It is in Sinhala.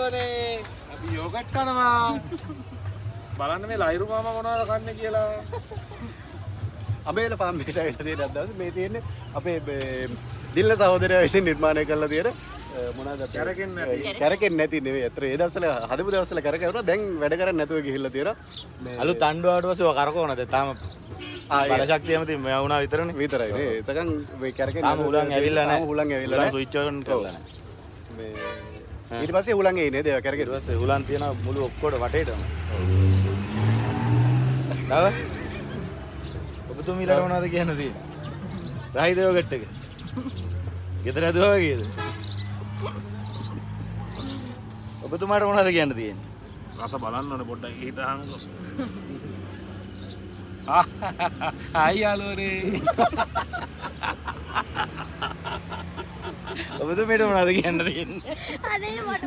යාළුවනේ අපි යෝගට් කනවා. බලන්න මේ ලයිරු මාමා මොනවද කන්නේ කියලා. අපේල පාම්බේට ඇවිල්ලා තියෙන දවස් මේ තියෙන්නේ අපේ දිල්ල සහෝදරයා විසින් නිර්මාණය කරලා තියෙන මොනවාද කැරකෙන්නේ නැති නෙවෙයි. අතර ඒ දවස්වල හදපු දවස්වල කැරකෙවුණා. දැන් වැඩ කරන්නේ නැතුව ගිහිල්ලා තියෙනවා. අලුත් අඬුවාට පස්සේ ඔය කරකවනද? තාම බල ශක්තියම තියෙන මෙයා වුණා විතරනේ. විතරයි නේ. එතකන් මේ කැරකෙන්නේ තාම උලන් ඇවිල්ලා නැහැ. උලන් ඇවිල්ලා නැහැ. ස්විච් ඔන් කරලා නැහැ. මේ ඊට පස්සේ උලන් එන්නේ නේද? කැරකෙ. ඊට පස්සේ උලන් තියෙන මුළු ඔක්කොට වටේටම. තව ඔබතුමීලාට මොනවද කියන්න තියෙන්නේ? රාහි දේවගට් එක. ගෙදර ඇදුවා වගේද? ඔබතුමාට මොනවද කියන්න තියෙන්නේ? රස බලන්න ඕනේ පොඩ්ඩක් හිටහංගෝ. ආයි යාළුවනේ. ඔබතුමීට මොනවද කියන්න තියෙන්නේ? අනේ මට